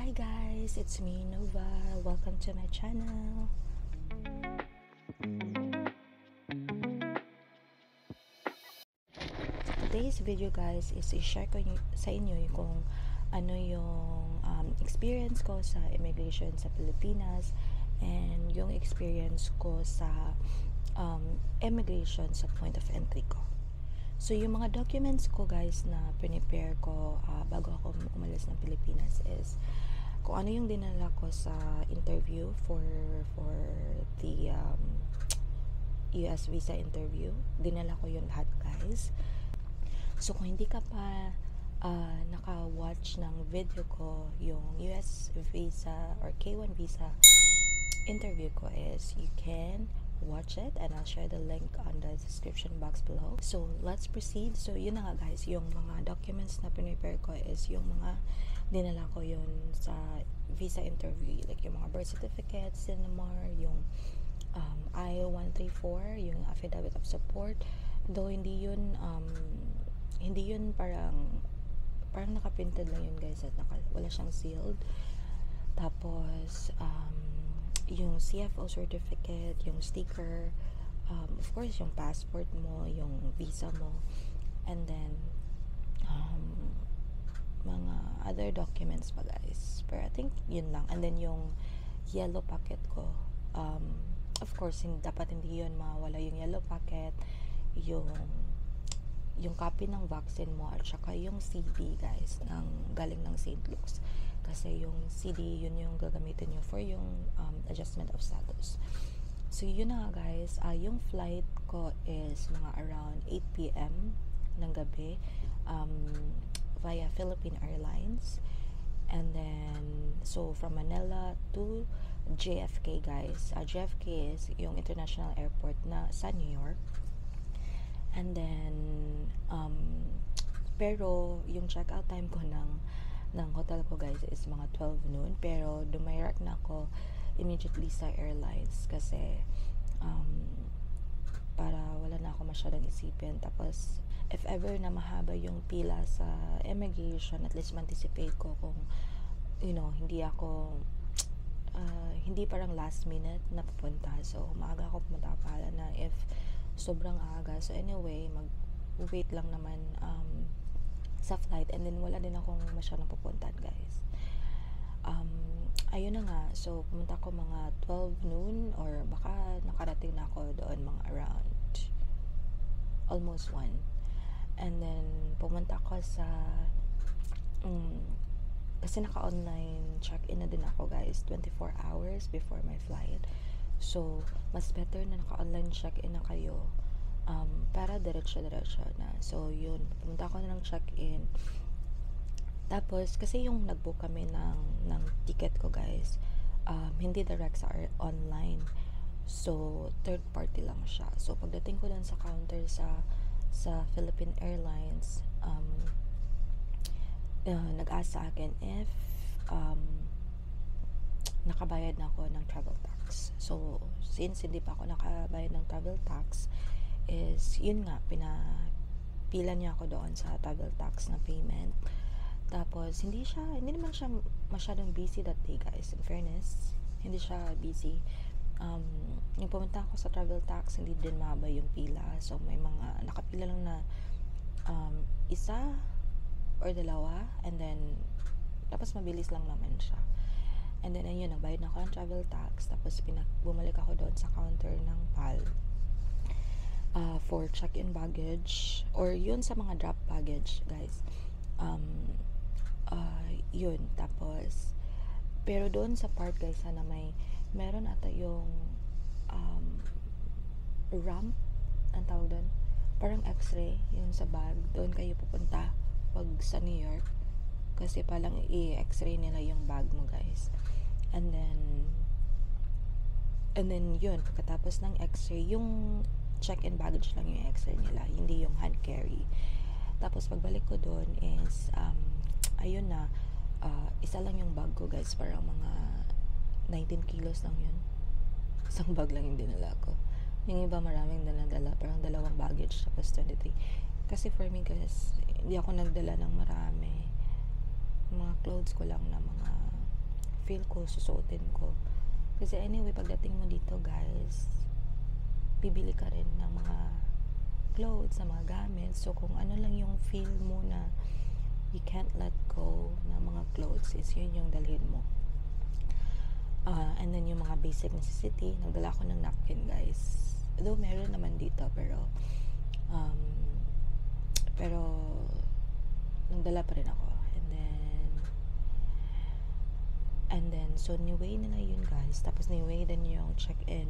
Hi guys, it's me Nova. Welcome to my channel. Today's video guys is i-share ko sa inyo kung ano yung experience ko sa immigration sa Pilipinas and yung experience ko sa immigration sa point of entry ko. So yung mga documents ko guys na prepare ko bago ako umalis ng Pilipinas is kung ano yung dinala ko sa interview for the US visa interview. Dinala ko yun lahat guys. So kung hindi ka pa naka-watch ng video ko, yung US visa or K1 visa interview ko is you can watch it and I'll share the link on the description box below. So let's proceed. So yun na nga guys, yung mga documents na prepare ko is yung mga dinala ko yun sa visa interview, like yung mga birth certificate, CINAMAR, yung I-134, yung affidavit of support, though hindi yun parang nakaprinted lang yun guys at wala siyang sealed. Tapos yung CFO certificate, yung sticker, of course yung passport mo, yung visa mo, and then mga other documents pa guys, pero I think yun lang. And then yung yellow packet ko, of course dapat hindi yun mawala, yung yellow packet, yung copy ng vaccine mo, at saka yung CD guys galing ng St. Luke's, kasi yung CD yun yung gagamitin nyo for yung adjustment of status. So yun na guys, yung flight ko is mga around 8 p.m. ng gabi via Philippine Airlines, and then so from Manila to JFK guys. JFK is yung international airport na sa New York. And then pero yung check-out time ko ng hotel ko guys is mga 12 noon, pero dumirect na ako immediately sa airlines kasi para wala na ako masyadong isipin. Tapos if ever na mahaba yung pila sa immigration, at least ma-anticipate ko kung hindi parang last minute na pupunta. So maaga ako pumunta pala na if sobrang aga. So anyway, mag-wait lang naman sa flight, and then wala din akong masyadong pupuntan guys. Ayun na nga, so pumunta ko mga 12 noon, or baka nakarating na ako doon mga around almost 1. And then pumunta ko sa kasi naka-online check-in na din ako guys 24 hours before my flight. So mas better na naka-online check-in na kayo para diretso na. So yun, pumunta ako na ng check-in. Tapos kasi yung nag-book kami ng ticket ko guys, hindi direct sa online, so third party lang siya. So pagdating ko dun sa counter sa Philippine Airlines, nag-ask sa akin if nakabayad na ako ng travel tax. So since hindi pa ako nakabayad ng travel tax, is yun nga, pinapila niya ako doon sa travel tax na payment. Tapos hindi naman siya masyadong busy that day guys, in fairness hindi siya busy. Yung pumunta ako sa travel tax, hindi din mahaba yung pila. So may mga nakapila lang na isa or dalawa, and then tapos mabilis lang naman siya. And then ayun, nagbayad na ako ng travel tax. Tapos bumalik ako doon sa counter ng PAL for check-in baggage, or yun sa mga drop baggage guys. Yun, tapos pero doon sa part guys na meron ata yung ramp ang tawag doon, parang x-ray yun sa bag. Doon kayo pupunta pag sa New York, kasi palang i-x-ray nila yung bag mo guys. And then yun, pagkatapos ng x-ray, yung check-in baggage lang yung x-ray nila, hindi yung hand carry. Tapos pagbalik ko doon is ayun na, isa lang yung bag ko guys, parang mga 19 kilos lang yun, isang bag lang yung dinala ko. Yung iba maraming dala, parang dalawang baggage, tapos 23. Kasi for me guys, hindi ako nagdala ng marami, mga clothes ko lang na mga feel ko, susuotin ko. Kasi anyway, pagdating mo dito guys, bibili ka rin ng mga clothes, ng mga gamit. So kung ano lang yung feel mo na you can't let go ng mga clothes, is yun yung dalhin mo. And then yung mga basic necessity, nagdala ko ng napkin guys. Though meron naman dito, pero nagdala pa rin ako. And then so ni-weigh nila yun guys. Tapos ni-weigh din yung check-in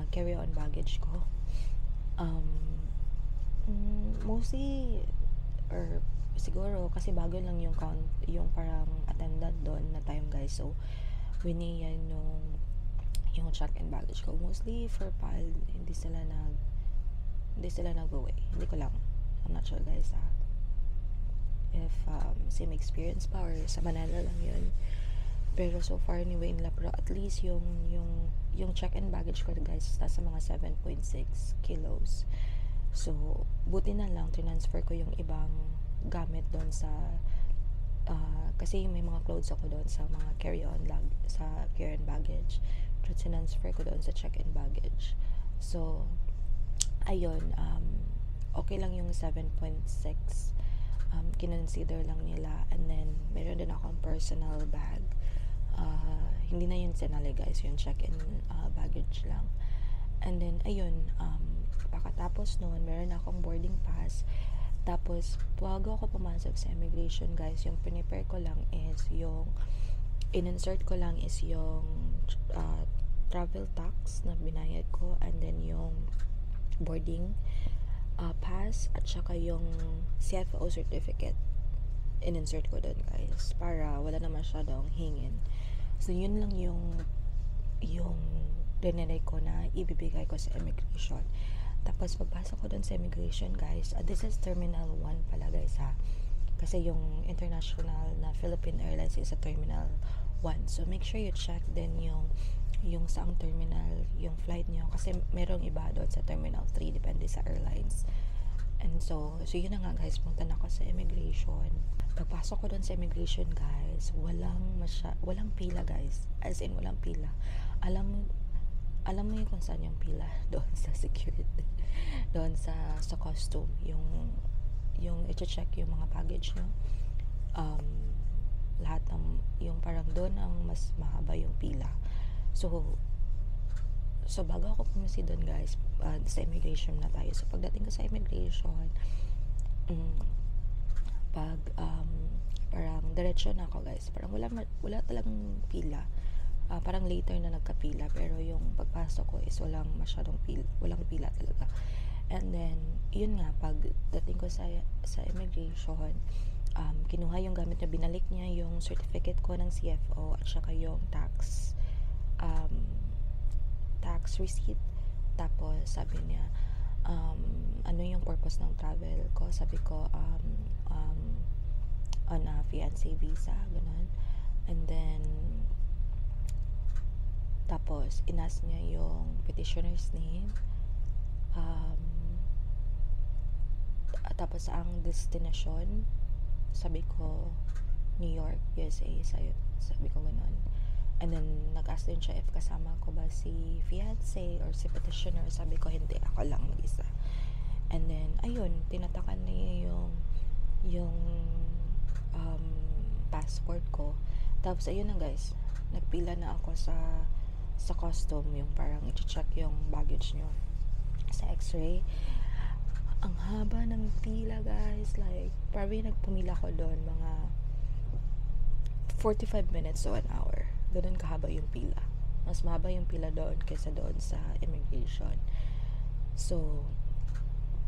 carry-on baggage ko. Mostly, or siguro kasi bago lang yung parang attendant doon na time guys. So winnie yan yung check-in baggage ko. Mostly for PAL, hindi sila nag-weigh. Hindi ko lang. I'm not sure guys if same experience pa or sa Manila lang yun. Pero so far anyway nila, pero at least yung check-in baggage ko guys nasa mga 7.6 kilos. So buti na lang transfer ko yung ibang gamit doon sa kasi may mga clothes ako doon sa mga carry-on baggage. Pero transfer ko doon sa check-in baggage. So ayun, okay lang yung 7.6. Kinonsider lang nila. And then meron din akong personal bag. Hindi na yun sinali guys, yung check-in baggage lang. And then ayun, pagkatapos noon meron akong boarding pass. Tapos bago ako pumasok sa immigration guys, yung prepare ko lang is yung in-insert ko lang is yung travel tax na binayad ko, and then yung boarding pass at saka yung CFO certificate in-insert ko doon guys, para wala na masyadong hingin. So yun lang yung dinelay ko na ibibigay ko sa immigration. Tapos pagpasok ko doon sa immigration guys, this is Terminal 1 pala guys kasi yung international na Philippine Airlines is sa Terminal 1. So make sure you check din yung saang terminal yung flight nyo, kasi merong iba doon sa Terminal 3, depende sa airlines. And so yun na nga guys, punta na ako sa immigration. Pagpasok ko doon sa immigration guys, walang pila guys, as in walang pila. Alam mo yung kung saan yung pila doon sa security, doon sa custom, yung i-check yung mga baggage nyo, lahat ng yung parang doon ang mas mahaba yung pila. So bago ako pumisi doon guys, sa immigration na tayo. So pagdating ko sa immigration, parang diretso na ako guys, parang wala talagang pila. Parang later na nagkapila, pero yung pagpasok ko is walang pila talaga. And then yun nga, pagdating ko sa immigration, kinuha yung gamit niya, binalik niya yung certificate ko ng CFO at saka yung tax receipt. Tapos sabi niya, ano yung purpose ng travel ko? Sabi ko, on a fiancé visa, ganun. And then tapos inas niya yung petitioner's name, tapos ang destination, sabi ko New York, USA. Sabi ko ganun. And then nag-ask din siya if kasama ko ba si fiancé or si petitioner. Sabi ko hindi, ako lang mag-isa. And then ayun, tinatakan niya yung passport ko. Tapos ayun na guys, nagpila na ako sa custom, yung parang i-check yung baggage nyo sa x-ray. Ang haba ng pila guys, like probably nagpumila ko doon mga 45 minutes to an hour. Ganun kahaba yung pila. Mas mahaba yung pila doon kaysa doon sa immigration. So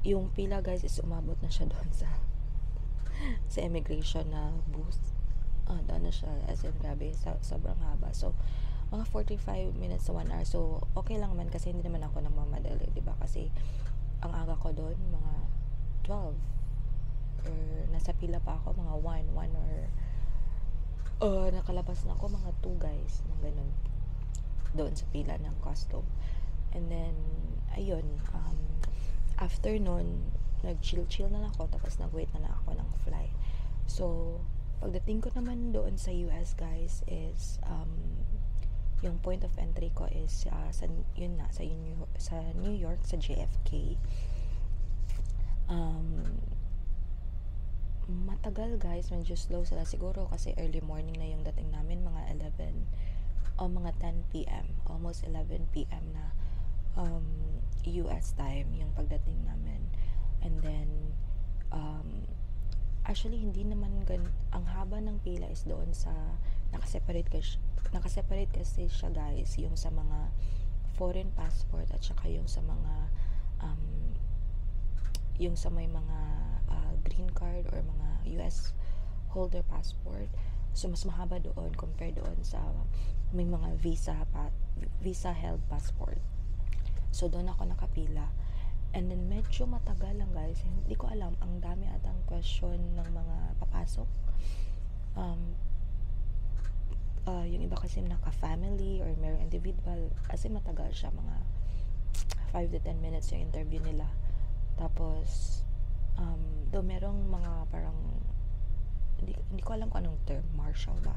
yung pila guys is umabot na siya doon sa immigration na booth. Doon na siya, as in grabe, sobrang haba. So mga 45 minutes to 1 hour. So okay lang man, kasi hindi naman ako nagmamadali, diba? Kasi ang aga ko doon mga 12, or nasa pila pa ako mga 1 or nakalabas na ako mga 2 guys, mga ganun, doon sa pila ng custom. And then ayun, after nun nag chill na ako, tapos nag wait na ako ng flight. So Pagdating ko naman doon sa US guys is yung point of entry ko is sa New York sa JFK. Matagal guys, medyo slow sila siguro kasi early morning na yung dating namin, mga 11 o mga 10 p.m. almost 11 p.m. na US time yung pagdating namin. And then actually hindi naman ang haba ng pila is doon sa nakaseparate kasi siya guys, yung sa mga foreign passport at saka yung sa mga yung sa may mga green card or mga US holder passport. So mas mahaba doon compared doon sa may mga visa held passport. So doon ako nakapila. And then medyo matagal lang guys. Hindi ko alam, ang dami atang question ng mga papasok. Yung iba kasi naka-family or merong individual. Kasi matagal siya, mga 5 to 10 minutes yung interview nila. Tapos do merong mga parang hindi ko alam kung anong term, marshal ba,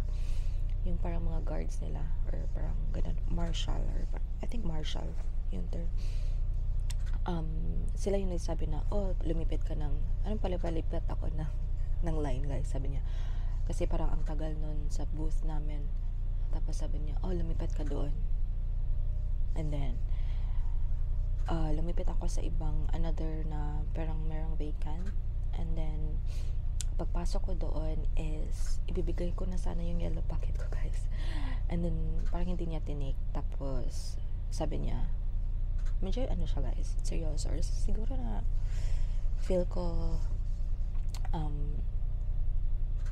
yung parang mga guards nila or parang ganun, marshal or I think marshal yung term. Sila yung nagsabi na lumipit ka ng anong palipalipat ako ng line guys, sabi niya kasi parang ang tagal nun sa booth namin. Tapos sabi niya lumipat ka doon. And then lumipit ako sa ibang another na parang merong vacant. And then pagpasok ko doon is ibibigay ko na sana yung yellow packet ko guys. And then parang hindi niya tinake. Tapos sabi niya medyo siya guys, seryoso, or siguro na feel ko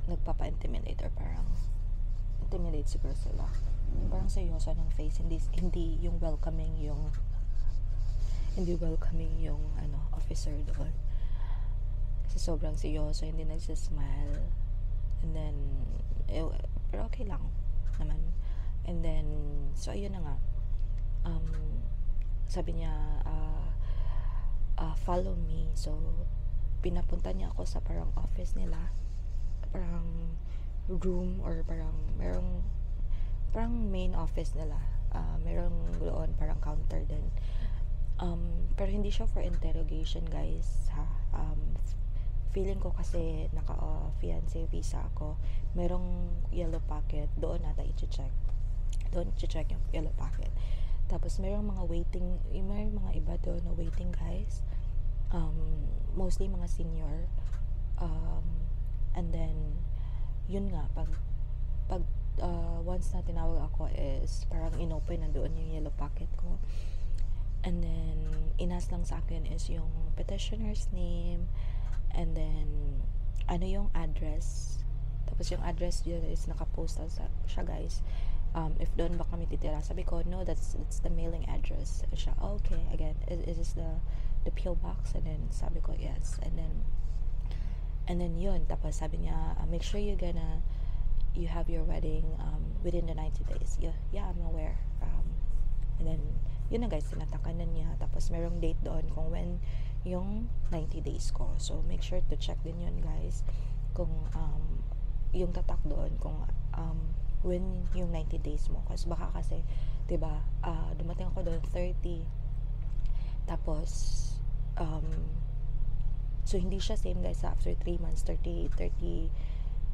nagpapa-intimidate or parang intimidate siguro sila. Parang seryoso ng face, hindi yung welcoming yung officer doon. Kasi sobrang seryoso, hindi nagsismile. And then pero okay lang naman. And then so ayun na nga, sabi niya follow me. So pinapunta niya ako sa parang office nila, parang room or parang main office nila. Merong doon parang counter din. Pero hindi siya for interrogation guys ha. Feeling ko kasi naka-fiancé visa ako, merong yellow packet doon nata i-check yung yellow packet. Tapos merong mga waiting, may mga iba doon na waiting guys, mostly mga senior. And then yun nga, pag once na tinawag ako is parang inopen na doon yung yellow packet ko. And then inas lang sa akin is yung petitioner's name, and then yung address. Tapos yung address yun is nakapostal siya guys. If doon ba kami titira, sabi ko no, that's the mailing address. Siya okay, again, is this the PO box? And then sabi ko yes. And then yun, tapos sabi niya make sure you have your wedding within the 90 days. Yeah, I'm aware. And then yun na guys, tinatakan na niya. Tapos merong date doon kung when yung 90 days ko. So make sure to check din yun guys, kung yung tatak doon kung when yung 90 days mo. Kasi baka kasi 'di ba, dumating ako doon 30. Tapos so hindi siya same guys after 3 months 30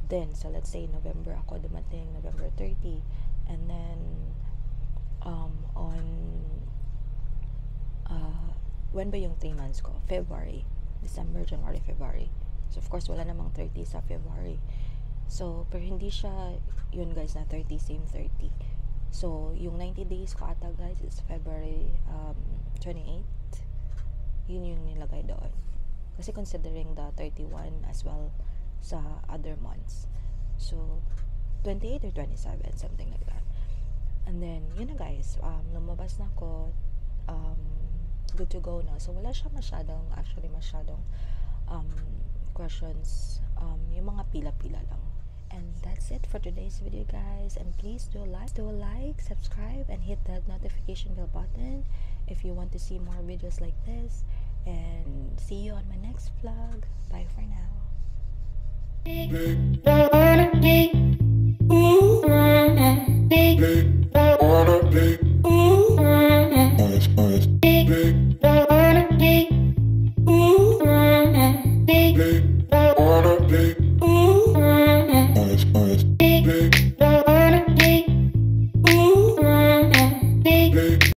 then. So let's say November ako dumating, November 30, and then on when ba yung 3 months ko? February, December, January, February. So of course wala namang 30 sa February. So pero hindi siya yun guys na 30 same 30. So yung 90 days ko ata guys is February 28. Yun yung nilagay doon. Kasi considering the 31 as well sa other months. So 28 or 27, something like that. And then yun na guys, lumabas na ako, good to go na. So wala siya masyadong questions, yung mga pila-pila lang. And that's it for today's video guys, and please do like, subscribe, and hit that notification bell button if you want to see more videos like this. And see you on my next vlog. Bye for now. Don't wanna be. Ooh, big. Don't wanna be. Ooh, big.